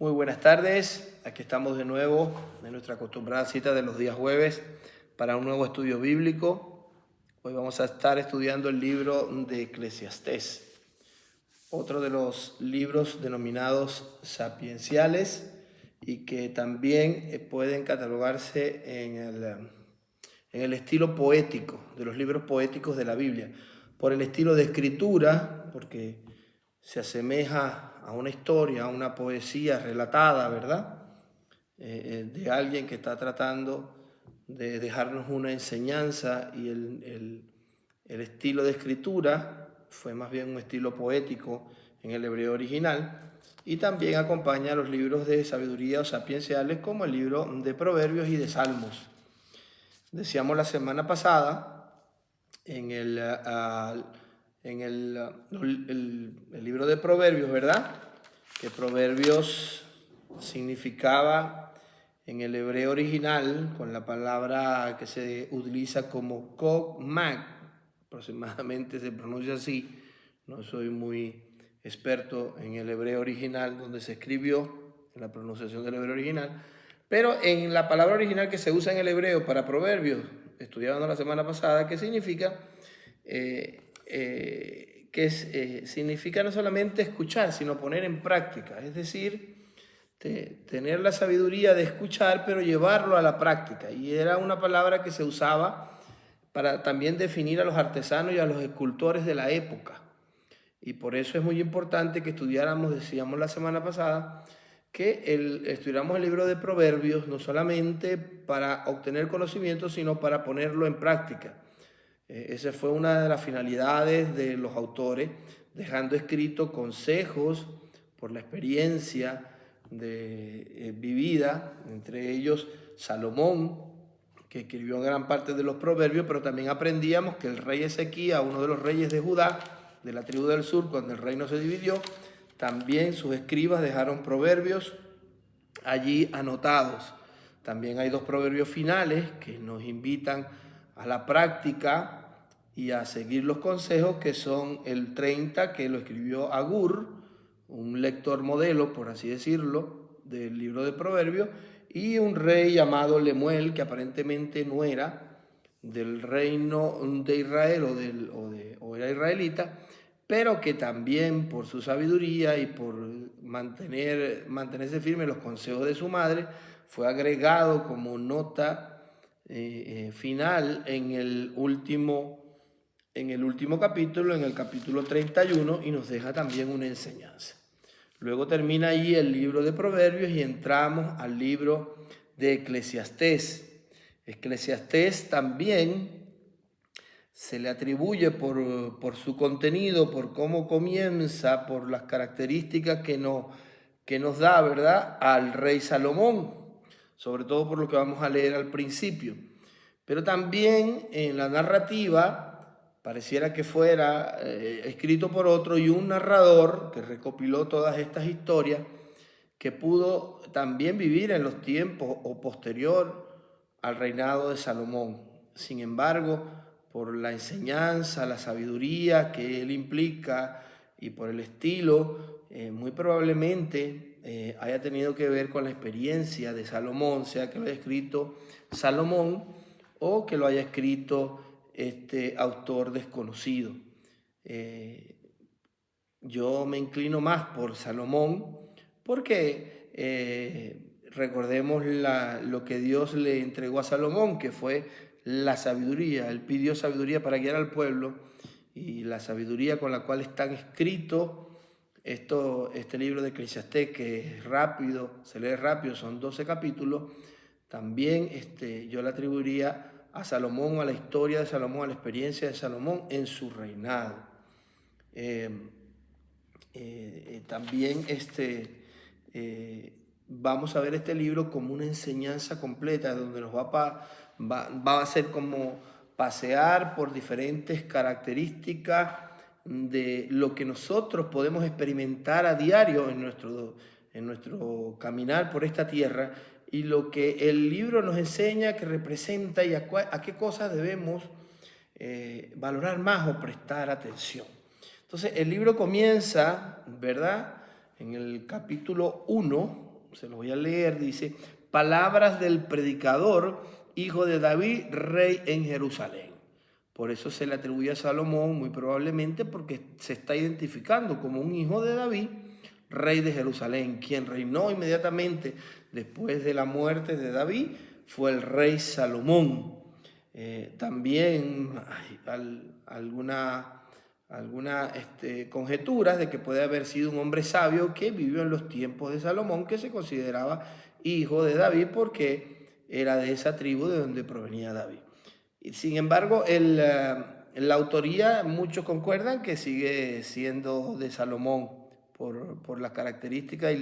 Muy buenas tardes, aquí estamos de nuevo en nuestra acostumbrada cita de los días jueves para un nuevo estudio bíblico. Hoy vamos a estar estudiando el libro de Eclesiastés, otro de los libros denominados sapienciales y que también pueden catalogarse en el estilo poético, de los libros poéticos de la Biblia, por el estilo de escritura, porque se asemeja a una historia, a una poesía relatada, ¿verdad? De alguien que está tratando de dejarnos una enseñanza y el estilo de escritura fue más bien un estilo poético en el hebreo original y también acompaña a los libros de sabiduría o sapienciales como el libro de Proverbios y de Salmos. Decíamos la semana pasada en el libro de Proverbios, ¿verdad? Que Proverbios significaba en el hebreo original, con la palabra que se utiliza como Kog-Mag, aproximadamente se pronuncia así, no soy muy experto en el hebreo original donde se escribió, en la pronunciación del hebreo original, pero en la palabra original que se usa en el hebreo para Proverbios, estudiando la semana pasada, ¿qué significa? Significa no solamente escuchar, sino poner en práctica, es decir, tener la sabiduría de escuchar, pero llevarlo a la práctica. Y era una palabra que se usaba para también definir a los artesanos y a los escultores de la época. Y por eso es muy importante que estudiáramos, decíamos la semana pasada, que estudiáramos el libro de Proverbios no solamente para obtener conocimiento, sino para ponerlo en práctica. Esa fue una de las finalidades de los autores, dejando escrito consejos por la experiencia vivida, entre ellos Salomón, que escribió gran parte de los proverbios, pero también aprendíamos que el rey Ezequías, uno de los reyes de Judá, de la tribu del sur, cuando el reino se dividió, también sus escribas dejaron proverbios allí anotados. También hay dos proverbios finales que nos invitan a la práctica y a seguir los consejos, que son el 30, que lo escribió Agur, un lector modelo, por así decirlo, del libro de Proverbios, y un rey llamado Lemuel, que aparentemente no era del reino de Israel o era israelita, pero que también por su sabiduría y por mantenerse firme en los consejos de su madre, fue agregado como nota final en el último capítulo, en el capítulo 31, y nos deja también una enseñanza. Luego termina allí el libro de Proverbios y entramos al libro de Eclesiastés. Eclesiastés también se le atribuye por su contenido, por cómo comienza, por las características que nos da, ¿verdad?, al rey Salomón, sobre todo por lo que vamos a leer al principio. Pero también en la narrativa pareciera que fuera escrito por otro y un narrador que recopiló todas estas historias, que pudo también vivir en los tiempos o posterior al reinado de Salomón. Sin embargo, por la enseñanza, la sabiduría que él implica y por el estilo, muy probablemente haya tenido que ver con la experiencia de Salomón, sea que lo haya escrito Salomón o que lo haya escrito este autor desconocido. Yo me inclino más por Salomón porque recordemos lo que Dios le entregó a Salomón, que fue la sabiduría. Él pidió sabiduría para guiar al pueblo, y la sabiduría con la cual están escritos este libro de Eclesiastés, que es rápido, se lee rápido, son 12 capítulos, también yo le atribuiría a Salomón, a la historia de Salomón, a la experiencia de Salomón en su reinado. También vamos a ver este libro como una enseñanza completa, donde nos va a ser como pasear por diferentes características de lo que nosotros podemos experimentar a diario en nuestro caminar por esta tierra, y lo que el libro nos enseña, que representa, y a qué cosas debemos valorar más o prestar atención. Entonces el libro comienza, ¿verdad?, en el capítulo 1, se los voy a leer, dice: palabras del predicador, hijo de David, rey en Jerusalén. Por eso se le atribuye a Salomón, muy probablemente porque se está identificando como un hijo de David, rey de Jerusalén. Quien reinó inmediatamente después de la muerte de David fue el rey Salomón. También hay algunas conjeturas de que puede haber sido un hombre sabio que vivió en los tiempos de Salomón, que se consideraba hijo de David porque era de esa tribu de donde provenía David. Y sin embargo, la autoría, muchos concuerdan que sigue siendo de Salomón por las características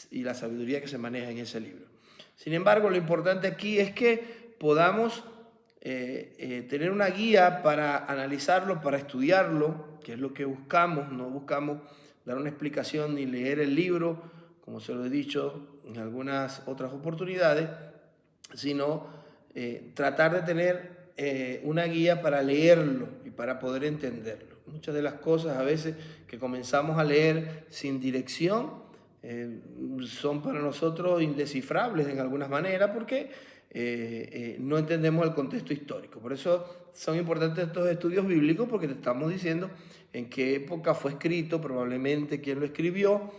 y la sabiduría que se maneja en ese libro. Sin embargo, lo importante aquí es que podamos tener una guía para analizarlo, para estudiarlo, que es lo que buscamos. No buscamos dar una explicación ni leer el libro, como se lo he dicho en algunas otras oportunidades, sino tratar de tener una guía para leerlo y para poder entenderlo. Muchas de las cosas a veces que comenzamos a leer sin dirección son para nosotros indescifrables en algunas maneras porque no entendemos el contexto histórico. Por eso son importantes estos estudios bíblicos, porque te estamos diciendo en qué época fue escrito, probablemente quién lo escribió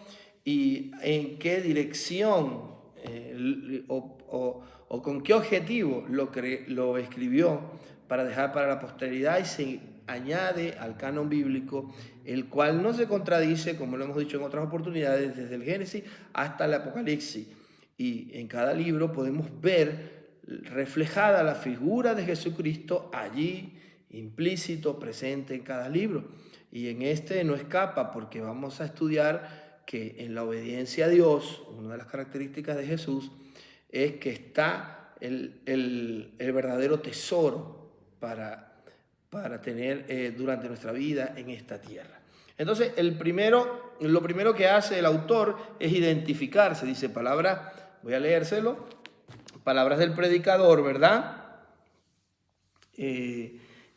y en qué dirección o con qué objetivo lo escribió para dejar para la posteridad, y se añade al canon bíblico, el cual no se contradice, como lo hemos dicho en otras oportunidades, desde el Génesis hasta el Apocalipsis. Y en cada libro podemos ver reflejada la figura de Jesucristo allí, implícito, presente en cada libro. Y en este no escapa, porque vamos a estudiar que en la obediencia a Dios, una de las características de Jesús es que está el verdadero tesoro para tener durante nuestra vida en esta tierra. Entonces, lo primero que hace el autor es identificarse. Dice voy a leérselo, palabras del predicador, ¿verdad?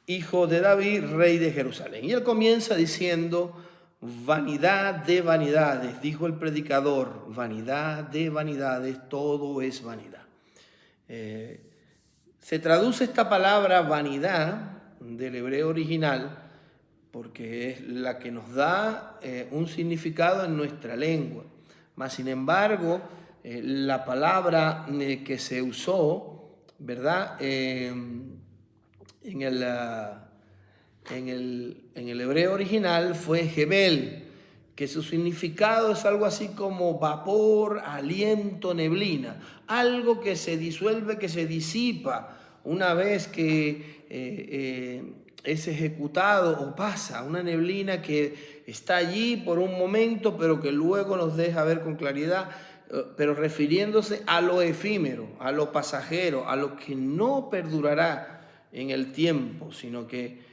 Hijo de David, rey de Jerusalén. Y él comienza diciendo: vanidad de vanidades, dijo el predicador, vanidad de vanidades, todo es vanidad. Se traduce esta palabra vanidad del hebreo original porque es la que nos da un significado en nuestra lengua. Mas, sin embargo, la palabra que se usó, ¿verdad? En el hebreo original fue Hebel, que su significado es algo así como vapor, aliento, neblina, algo que se disuelve, que se disipa una vez que es ejecutado o pasa, una neblina que está allí por un momento, pero que luego nos deja ver con claridad, pero refiriéndose a lo efímero, a lo pasajero, a lo que no perdurará en el tiempo, sino que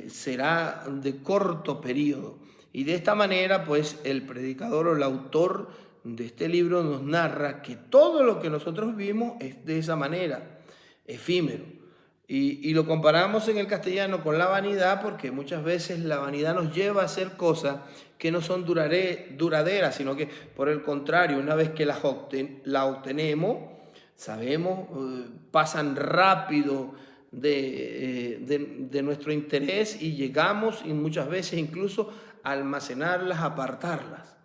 será de corto periodo. Y de esta manera, pues, el predicador o el autor de este libro nos narra que todo lo que nosotros vivimos es de esa manera, efímero. Y lo comparamos en el castellano con la vanidad, porque muchas veces la vanidad nos lleva a hacer cosas que no son duraderas, sino que, por el contrario, una vez que la obtenemos, sabemos, pasan rápido de nuestro interés y llegamos, y muchas veces incluso a almacenarlas, apartarlas,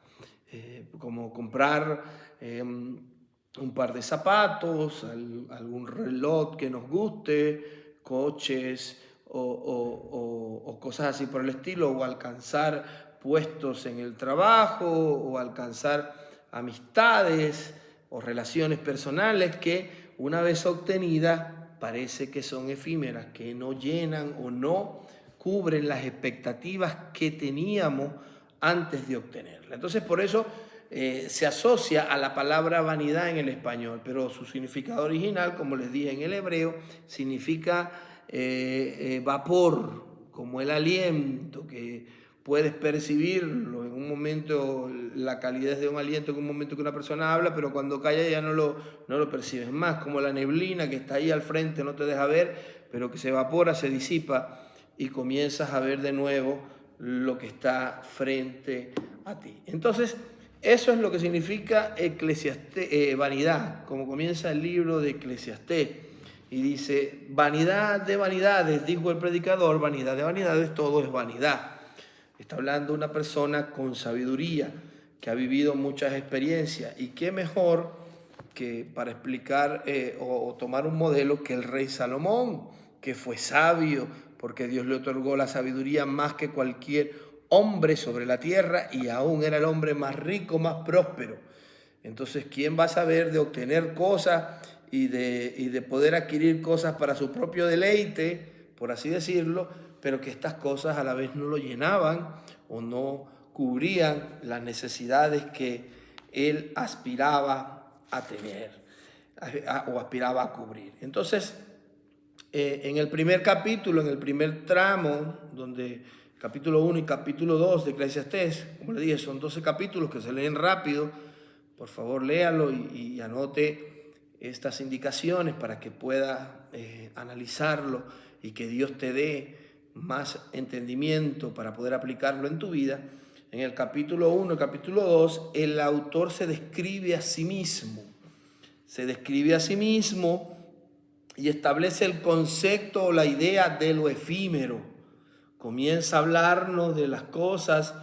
como comprar un par de zapatos, algún reloj que nos guste, coches o cosas así por el estilo, o alcanzar puestos en el trabajo, o alcanzar amistades o relaciones personales que una vez obtenidas parece que son efímeras, que no llenan o no cubren las expectativas que teníamos antes de obtenerla. Entonces, por eso se asocia a la palabra vanidad en el español, pero su significado original, como les dije en el hebreo, significa vapor, como el aliento, que puedes percibirlo en un momento, la calidez de un aliento en un momento que una persona habla, pero cuando calla ya no lo percibes más, como la neblina que está ahí al frente, no te deja ver, pero que se evapora, se disipa y comienzas a ver de nuevo lo que está frente a ti. Entonces, Eso es lo que significa vanidad, como comienza el libro de Eclesiastés. Y dice, vanidad de vanidades, dijo el predicador, vanidad de vanidades, todo es vanidad. Está hablando una persona con sabiduría, que ha vivido muchas experiencias. Y qué mejor que para explicar o tomar un modelo que el rey Salomón, que fue sabio, porque Dios le otorgó la sabiduría más que cualquier hombre sobre la tierra, y aún era el hombre más rico, más próspero. Entonces, ¿quién va a saber de obtener cosas y de poder adquirir cosas para su propio deleite, por así decirlo, pero que estas cosas a la vez no lo llenaban o no cubrían las necesidades que él aspiraba a tener o aspiraba a cubrir? Entonces, en el primer capítulo, en el primer tramo, donde capítulo 1 y capítulo 2 de Eclesiastés, como le dije, son 12 capítulos que se leen rápido. Por favor, léalo y anote estas indicaciones para que pueda analizarlo y que Dios te dé más entendimiento para poder aplicarlo en tu vida. En el capítulo 1 y capítulo 2, el autor se describe a sí mismo. Se describe a sí mismo y establece el concepto o la idea de lo efímero. Comienza a hablarnos de las cosas,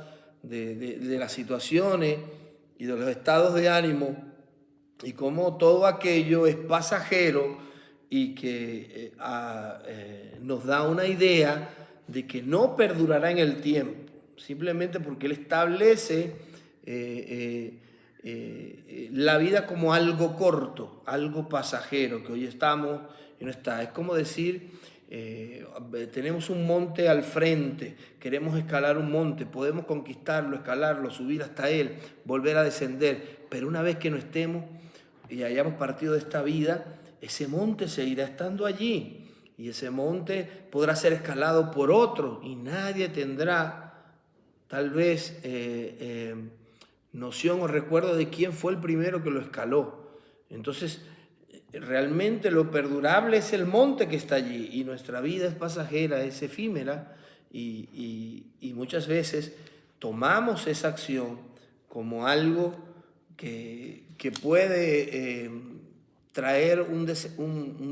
de las situaciones y de los estados de ánimo, y cómo todo aquello es pasajero y que nos da una idea de que no perdurará en el tiempo, simplemente porque él establece la vida como algo corto, algo pasajero, que hoy estamos y no está. Es como decir, tenemos un monte al frente, queremos escalar un monte, podemos conquistarlo, escalarlo, subir hasta él, volver a descender, pero una vez que no estemos y hayamos partido de esta vida, ese monte seguirá estando allí y ese monte podrá ser escalado por otro y nadie tendrá tal vez noción o recuerdo de quién fue el primero que lo escaló. Entonces, realmente lo perdurable es el monte que está allí, y nuestra vida es pasajera, es efímera, y muchas veces tomamos esa acción como algo que puede traer un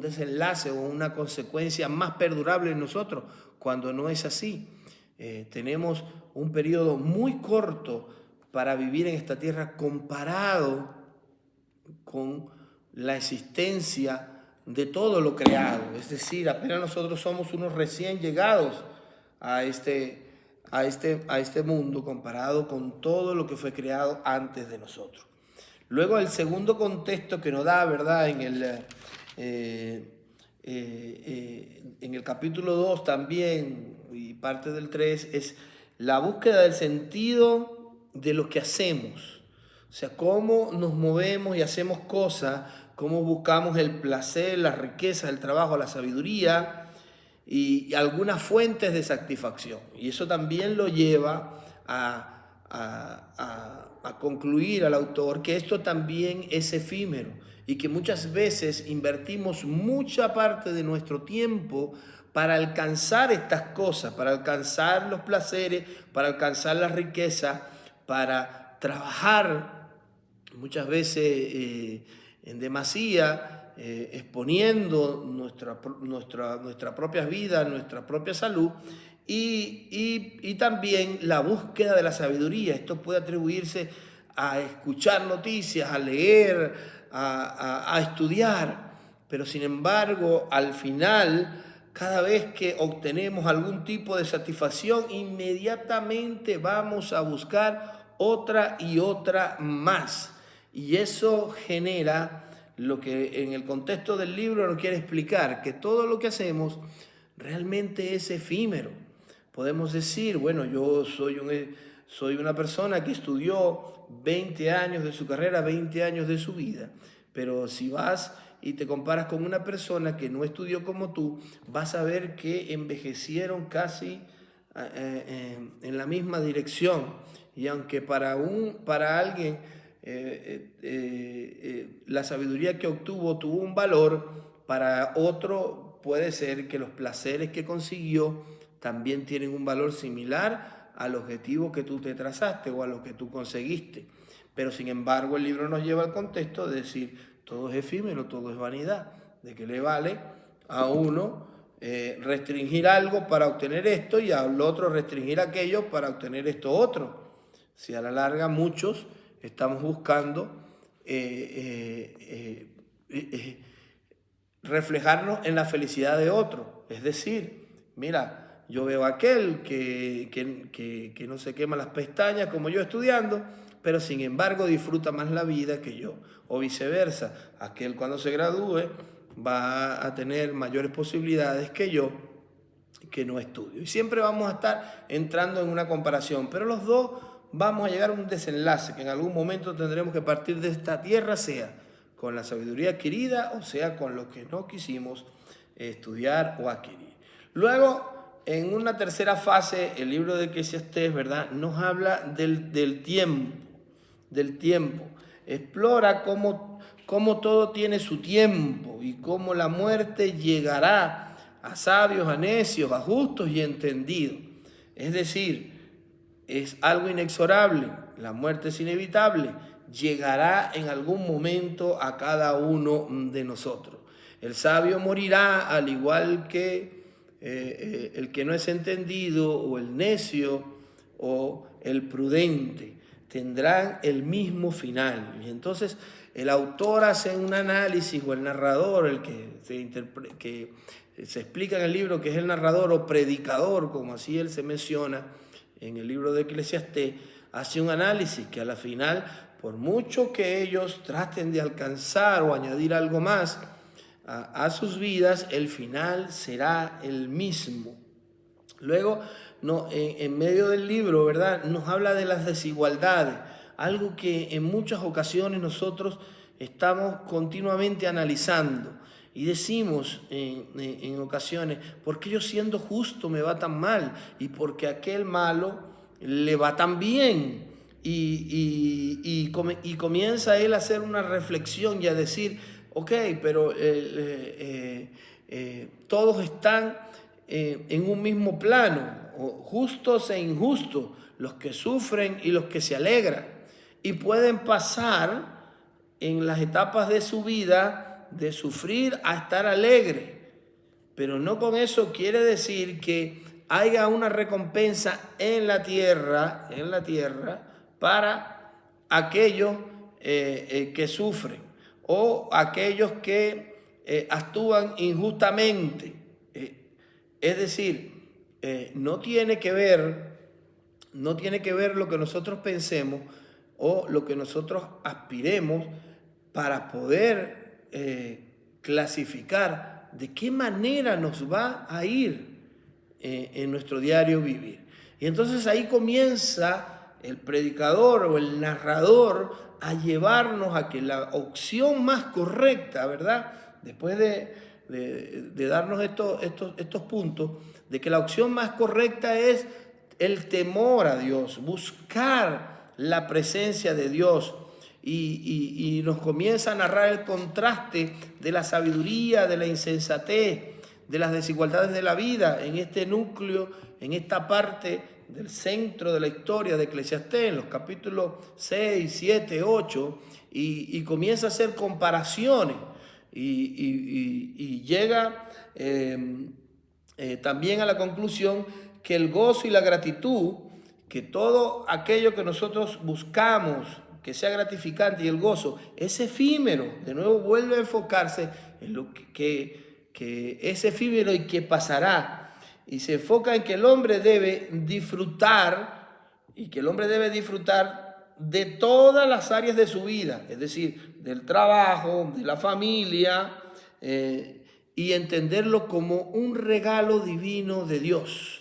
desenlace o una consecuencia más perdurable en nosotros, cuando no es así. Tenemos un periodo muy corto para vivir en esta tierra comparado con la existencia de todo lo creado. Es decir, apenas nosotros somos unos recién llegados a este mundo comparado con todo lo que fue creado antes de nosotros. Luego, el segundo contexto que nos da, ¿verdad?, en el capítulo 2 también, y parte del 3, es la búsqueda del sentido de lo que hacemos. O sea, cómo nos movemos y hacemos cosas, cómo buscamos el placer, la riqueza, el trabajo, la sabiduría y algunas fuentes de satisfacción. Y eso también lo lleva a concluir al autor que esto también es efímero y que muchas veces invertimos mucha parte de nuestro tiempo para alcanzar estas cosas, para alcanzar los placeres, para alcanzar la riqueza, para trabajar muchas veces en demasía, exponiendo nuestra propia vida, nuestra propia salud, y también la búsqueda de la sabiduría. Esto puede atribuirse a escuchar noticias, a leer, a estudiar, pero sin embargo, al final, cada vez que obtenemos algún tipo de satisfacción, inmediatamente vamos a buscar otra y otra más. Y eso genera lo que en el contexto del libro nos quiere explicar, que todo lo que hacemos realmente es efímero. Podemos decir, bueno, yo soy una persona que estudió 20 años de su carrera, 20 años de su vida, pero si vas y te comparas con una persona que no estudió como tú, vas a ver que envejecieron casi en la misma dirección. Y aunque para alguien la sabiduría que obtuvo tuvo un valor, para otro puede ser que los placeres que consiguió también tienen un valor similar al objetivo que tú te trazaste o a lo que tú conseguiste. Pero sin embargo el libro nos lleva al contexto de decir, todo es efímero, todo es vanidad. ¿De qué le vale a uno restringir algo para obtener esto y al otro restringir aquello para obtener esto otro? Si a la larga muchos estamos buscando reflejarnos en la felicidad de otro. Es decir, mira, yo veo a aquel que no se quema las pestañas como yo estudiando, pero sin embargo disfruta más la vida que yo. O viceversa, aquel cuando se gradúe va a tener mayores posibilidades que yo, que no estudio. Y siempre vamos a estar entrando en una comparación, pero los dos vamos a llegar a un desenlace que en algún momento tendremos que partir de esta tierra, sea con la sabiduría adquirida o sea con lo que no quisimos estudiar o adquirir. Luego, en una tercera fase, el libro de Eclesiastés, ¿verdad?, nos habla del tiempo. Explora cómo todo tiene su tiempo y cómo la muerte llegará a sabios, a necios, a justos y entendidos. Es decir, es algo inexorable, la muerte es inevitable, llegará en algún momento a cada uno de nosotros. El sabio morirá al igual que el que no es entendido o el necio o el prudente. Tendrán el mismo final. Y entonces el autor hace un análisis, o el narrador, el que se explica en el libro que es el narrador o predicador, como así él se menciona en el libro de Eclesiastés, hace un análisis que a la final, por mucho que ellos traten de alcanzar o añadir algo más a sus vidas, el final será el mismo. Luego, en medio del libro, ¿verdad?, nos habla de las desigualdades, algo que en muchas ocasiones nosotros estamos continuamente analizando. Y decimos en ocasiones, ¿por qué yo siendo justo me va tan mal? Y porque a aquel malo le va tan bien. Y comienza él a hacer una reflexión y a decir, ok, pero todos están en un mismo plano, justos e injustos, los que sufren y los que se alegran. Y pueden pasar en las etapas de su vida de sufrir a estar alegre, pero no con eso quiere decir que haya una recompensa en la tierra para aquellos que sufren o aquellos que actúan injustamente. Es decir, no tiene que ver lo que nosotros pensemos o lo que nosotros aspiremos para poder clasificar de qué manera nos va a ir en nuestro diario vivir. Y entonces ahí comienza el predicador o el narrador a llevarnos a que la opción más correcta, ¿verdad?, después de darnos estos puntos, de que la opción más correcta es el temor a Dios, buscar la presencia de Dios. Y nos comienza a narrar el contraste de la sabiduría, de la insensatez, de las desigualdades de la vida en este núcleo, en esta parte del centro de la historia de Eclesiastés, en los capítulos 6, 7, 8, y comienza a hacer comparaciones y llega también a la conclusión que el gozo y la gratitud, que todo aquello que nosotros buscamos que sea gratificante y el gozo es efímero. De nuevo vuelve a enfocarse en lo que es efímero y que pasará. Y se enfoca en que el hombre debe disfrutar de todas las áreas de su vida, es decir, del trabajo, de la familia, y entenderlo como un regalo divino de Dios.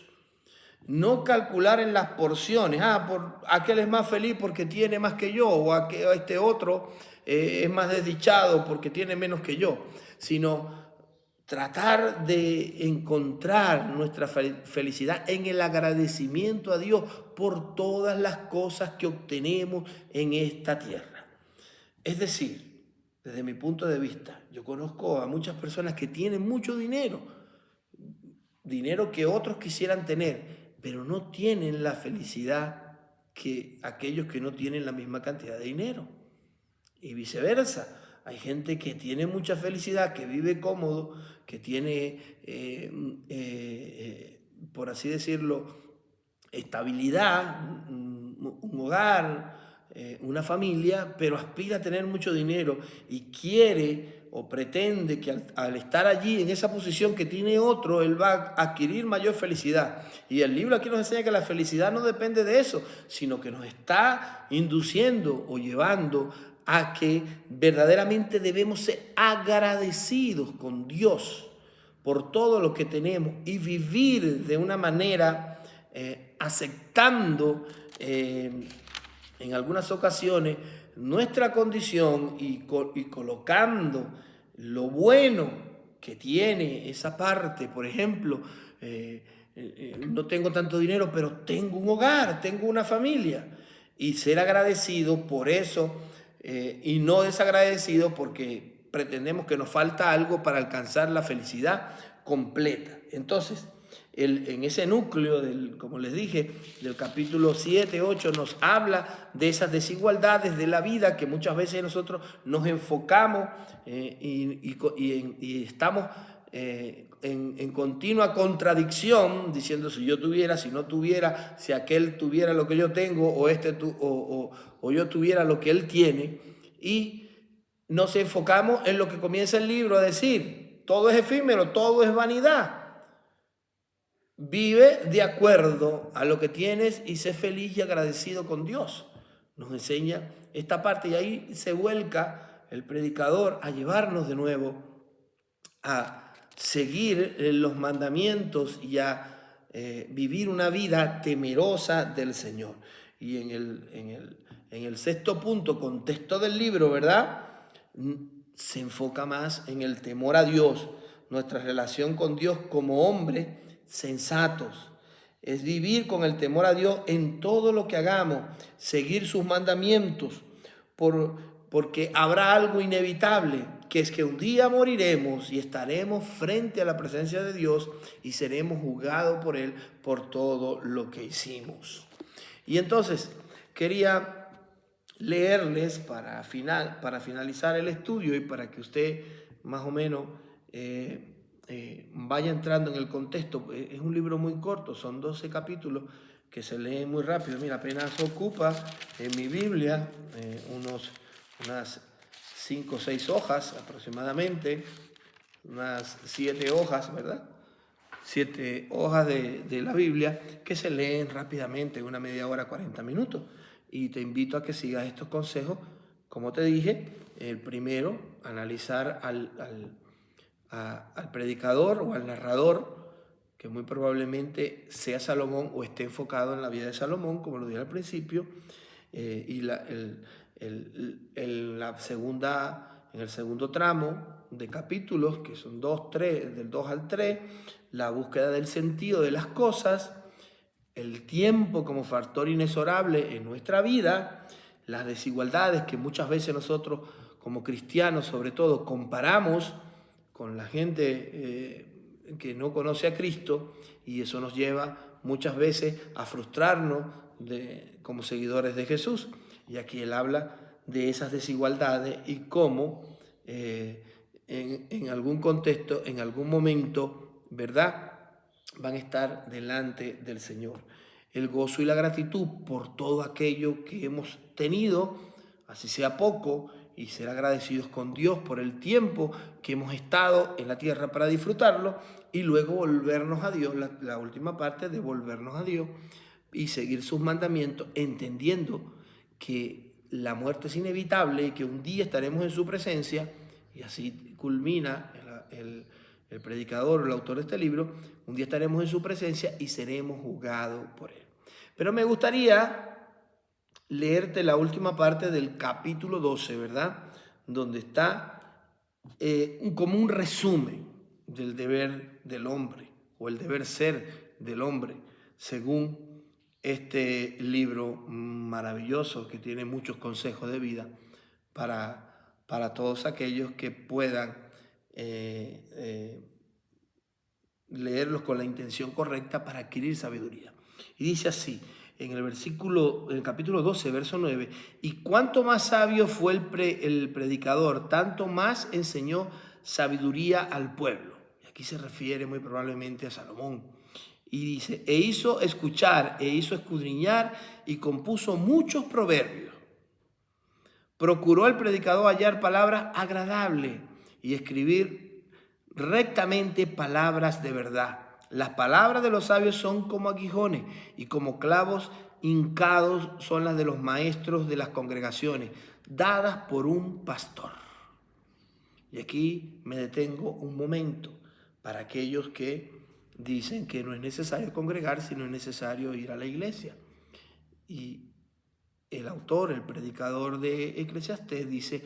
No calcular en las porciones, aquel es más feliz porque tiene más que yo, o este otro es más desdichado porque tiene menos que yo, sino tratar de encontrar nuestra felicidad en el agradecimiento a Dios por todas las cosas que obtenemos en esta tierra. Es decir, desde mi punto de vista, yo conozco a muchas personas que tienen mucho dinero que otros quisieran tener, pero no tienen la felicidad que aquellos que no tienen la misma cantidad de dinero. Y viceversa. Hay gente que tiene mucha felicidad, que vive cómodo, que tiene, por así decirlo, estabilidad, un hogar, una familia, pero aspira a tener mucho dinero y quiere o pretende que al estar allí en esa posición que tiene otro, él va a adquirir mayor felicidad. Y el libro aquí nos enseña que la felicidad no depende de eso, sino que nos está induciendo o llevando a que verdaderamente debemos ser agradecidos con Dios por todo lo que tenemos y vivir de una manera aceptando en algunas ocasiones nuestra condición y colocando lo bueno que tiene esa parte. Por ejemplo, no tengo tanto dinero, pero tengo un hogar, tengo una familia. Y ser agradecido por eso y no desagradecido porque pretendemos que nos falta algo para alcanzar la felicidad completa. Entonces, en ese núcleo, como les dije, del capítulo 7, 8, nos habla de esas desigualdades de la vida que muchas veces nosotros nos enfocamos y estamos en continua contradicción, diciendo si yo tuviera, si no tuviera, si aquel tuviera lo que yo tengo o yo tuviera lo que él tiene, y nos enfocamos en lo que comienza el libro a decir: todo es efímero, todo es vanidad. Vive de acuerdo a lo que tienes y sé feliz y agradecido con Dios. Nos enseña esta parte y ahí se vuelca el predicador a llevarnos de nuevo a seguir los mandamientos y a vivir una vida temerosa del Señor. Y en el sexto punto, contexto del libro, ¿verdad? Se enfoca más en el temor a Dios, nuestra relación con Dios como hombres sensatos. Es vivir con el temor a Dios en todo lo que hagamos, seguir sus mandamientos, porque habrá algo inevitable, que es que un día moriremos y estaremos frente a la presencia de Dios y seremos juzgados por Él por todo lo que hicimos. Y entonces quería leerles para finalizar el estudio y para que usted más o menos vaya entrando en el contexto. Es un libro muy corto, son 12 capítulos que se leen muy rápido. Mira, apenas ocupa en mi Biblia unas 5 o 6 hojas aproximadamente, unas 7 hojas, ¿verdad? 7 hojas de la Biblia que se leen rápidamente en una media hora, 40 minutos. Y te invito a que sigas estos consejos. Como te dije, el primero, analizar al predicador o al narrador, que muy probablemente sea Salomón o esté enfocado en la vida de Salomón, como lo dije al principio, y en el segundo tramo de capítulos, que son del 2 al 3, la búsqueda del sentido de las cosas, el tiempo como factor inexorable en nuestra vida, las desigualdades que muchas veces nosotros como cristianos sobre todo comparamos con la gente que no conoce a Cristo, y eso nos lleva muchas veces a frustrarnos como seguidores de Jesús. Y aquí él habla de esas desigualdades y cómo en algún contexto, en algún momento, ¿verdad?, van a estar delante del Señor. El gozo y la gratitud por todo aquello que hemos tenido, así sea poco, y ser agradecidos con Dios por el tiempo que hemos estado en la tierra para disfrutarlo, y luego volvernos a Dios, la última parte de volvernos a Dios y seguir sus mandamientos, entendiendo que la muerte es inevitable y que un día estaremos en su presencia. Y así culmina el predicador, el autor de este libro: un día estaremos en su presencia y seremos juzgados por él. Pero me gustaría leerte la última parte del capítulo 12, ¿verdad?, donde está como un resumen del deber del hombre o el deber ser del hombre, según este libro maravilloso que tiene muchos consejos de vida para todos aquellos que puedan leerlos con la intención correcta para adquirir sabiduría. Y dice así: en el capítulo 12, verso 9, y cuanto más sabio fue el predicador, tanto más enseñó sabiduría al pueblo. Y aquí se refiere muy probablemente a Salomón. Y dice, e hizo escuchar, e hizo escudriñar, y compuso muchos proverbios. Procuró el predicador hallar palabras agradables y escribir rectamente palabras de verdad. Las palabras de los sabios son como aguijones y como clavos hincados son las de los maestros de las congregaciones, dadas por un pastor. Y aquí me detengo un momento para aquellos que dicen que no es necesario congregar, sino es necesario ir a la iglesia. Y el autor, el predicador de Eclesiastés dice,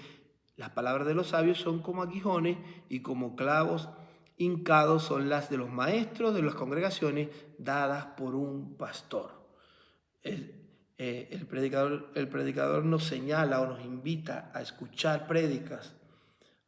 las palabras de los sabios son como aguijones y como clavos hincados son las de los maestros de las congregaciones dadas por un pastor. El predicador nos señala o nos invita a escuchar prédicas,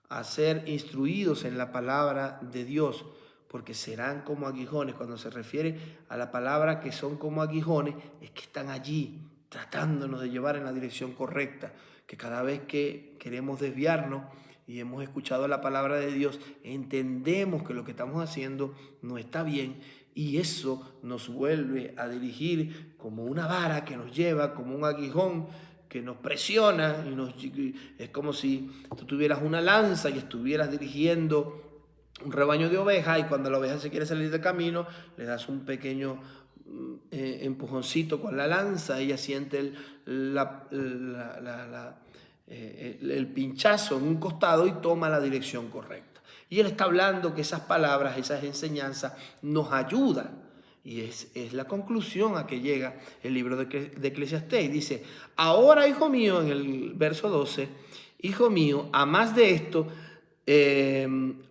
a ser instruidos en la palabra de Dios, porque serán como aguijones. Cuando se refiere a la palabra que son como aguijones, es que están allí tratándonos de llevar en la dirección correcta, que cada vez que queremos desviarnos y hemos escuchado la palabra de Dios, entendemos que lo que estamos haciendo no está bien y eso nos vuelve a dirigir como una vara que nos lleva, como un aguijón que nos presiona es como si tú tuvieras una lanza y estuvieras dirigiendo un rebaño de ovejas y cuando la oveja se quiere salir del camino le das un pequeño empujoncito con la lanza, ella siente el pinchazo en un costado y toma la dirección correcta. Y él está hablando que esas palabras, esas enseñanzas nos ayudan. Y es la conclusión a que llega el libro de Eclesiastés. Dice, ahora, hijo mío, en el verso 12, hijo mío, a más de esto,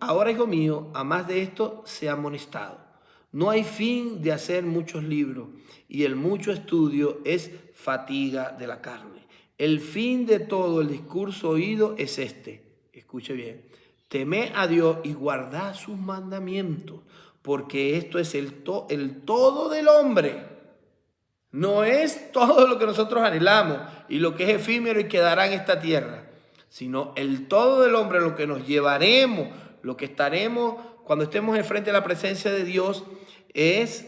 ahora, hijo mío, a más de esto, sea amonestado. No hay fin de hacer muchos libros, y el mucho estudio es fatiga de la carne. El fin de todo el discurso oído es este. Escuche bien. Temed a Dios y guardad sus mandamientos, porque esto es el todo del hombre. No es todo lo que nosotros anhelamos y lo que es efímero y quedará en esta tierra, sino el todo del hombre, lo que nos llevaremos, lo que estaremos cuando estemos enfrente de la presencia de Dios, es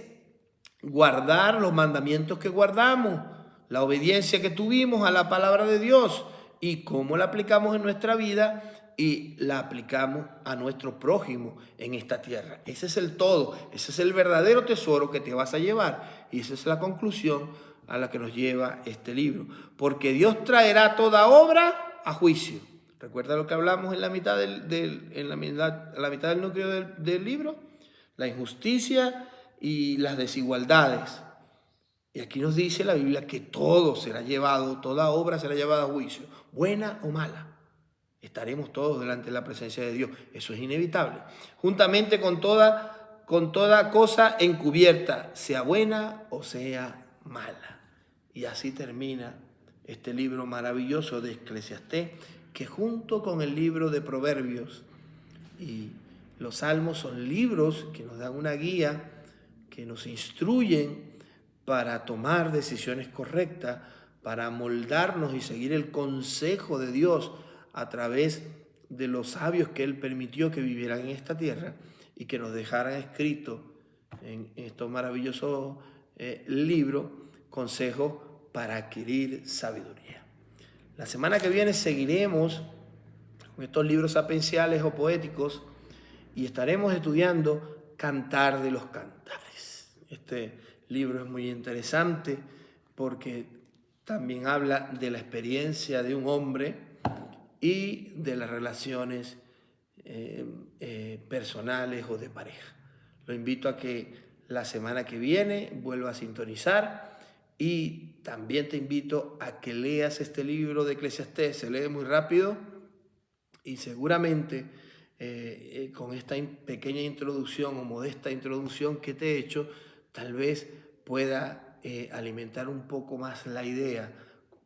guardar los mandamientos que guardamos, la obediencia que tuvimos a la palabra de Dios y cómo la aplicamos en nuestra vida y la aplicamos a nuestro prójimo en esta tierra. Ese es el todo, ese es el verdadero tesoro que te vas a llevar y esa es la conclusión a la que nos lleva este libro. Porque Dios traerá toda obra a juicio. ¿Recuerda lo que hablamos en la mitad la mitad del núcleo del libro? La injusticia y las desigualdades. Y aquí nos dice la Biblia que todo será llevado, toda obra será llevada a juicio, buena o mala. Estaremos todos delante de la presencia de Dios. Eso es inevitable. Juntamente con toda cosa encubierta, sea buena o sea mala. Y así termina este libro maravilloso de Eclesiastés, que junto con el libro de Proverbios y los Salmos son libros que nos dan una guía, que nos instruyen para tomar decisiones correctas, para moldarnos y seguir el consejo de Dios a través de los sabios que Él permitió que vivieran en esta tierra y que nos dejaran escrito en estos maravillosos libros consejos para adquirir sabiduría. La semana que viene seguiremos con estos libros sapienciales o poéticos y estaremos estudiando Cantar de los Cantares. Este libro es muy interesante porque también habla de la experiencia de un hombre y de las relaciones personales o de pareja. Lo invito a que la semana que viene vuelva a sintonizar y también te invito a que leas este libro de Eclesiastés. Se lee muy rápido y seguramente con esta pequeña introducción o modesta introducción que te he hecho, tal vez pueda alimentar un poco más la idea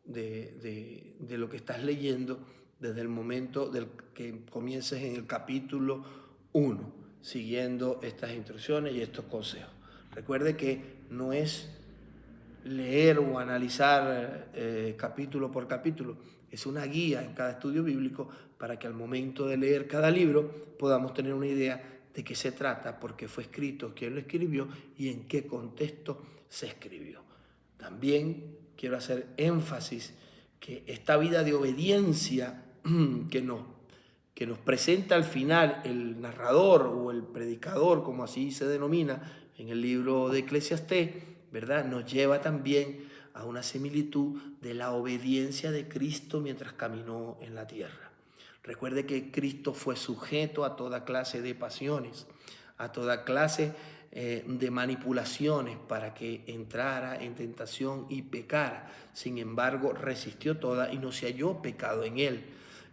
de lo que estás leyendo desde el momento del que comiences en el capítulo 1, siguiendo estas instrucciones y estos consejos. Recuerde que no es leer o analizar capítulo por capítulo. Es una guía en cada estudio bíblico para que al momento de leer cada libro podamos tener una idea de qué se trata, por qué fue escrito, quién lo escribió y en qué contexto se escribió. También quiero hacer énfasis que esta vida de obediencia que nos presenta al final el narrador o el predicador, como así se denomina en el libro de Eclesiastés, ¿verdad? Nos lleva también a una similitud de la obediencia de Cristo mientras caminó en la tierra. Recuerde que Cristo fue sujeto a toda clase de pasiones, a toda clase de manipulaciones para que entrara en tentación y pecara. Sin embargo, resistió toda y no se halló pecado en él.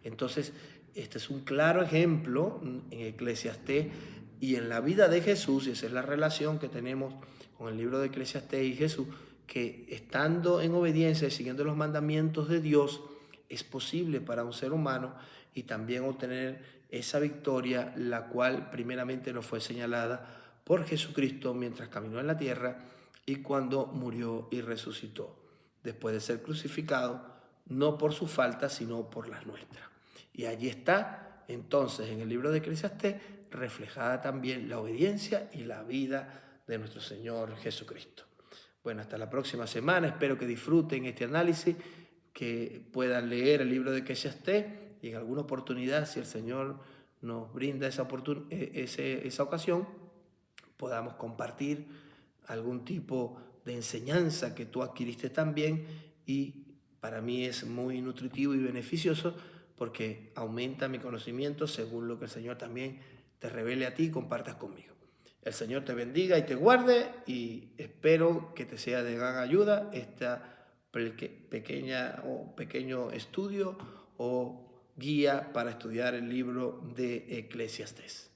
Entonces, este es un claro ejemplo en Eclesiastés y en la vida de Jesús, y esa es la relación que tenemos con el libro de Eclesiastés y Jesús, que estando en obediencia y siguiendo los mandamientos de Dios, es posible para un ser humano y también obtener esa victoria, la cual primeramente nos fue señalada por Jesucristo mientras caminó en la tierra y cuando murió y resucitó, después de ser crucificado, no por su falta, sino por las nuestras. Y allí está, entonces, en el libro de Eclesiastés, reflejada también la obediencia y la vida de nuestro Señor Jesucristo. Bueno, hasta la próxima semana. Espero que disfruten este análisis, que puedan leer el libro de Eclesiastés y en alguna oportunidad, si el Señor nos brinda esa ocasión, podamos compartir algún tipo de enseñanza que tú adquiriste también y para mí es muy nutritivo y beneficioso porque aumenta mi conocimiento según lo que el Señor también te revele a ti y compartas conmigo. El Señor te bendiga y te guarde y espero que te sea de gran ayuda esta pequeña o pequeño estudio o guía para estudiar el libro de Eclesiastés.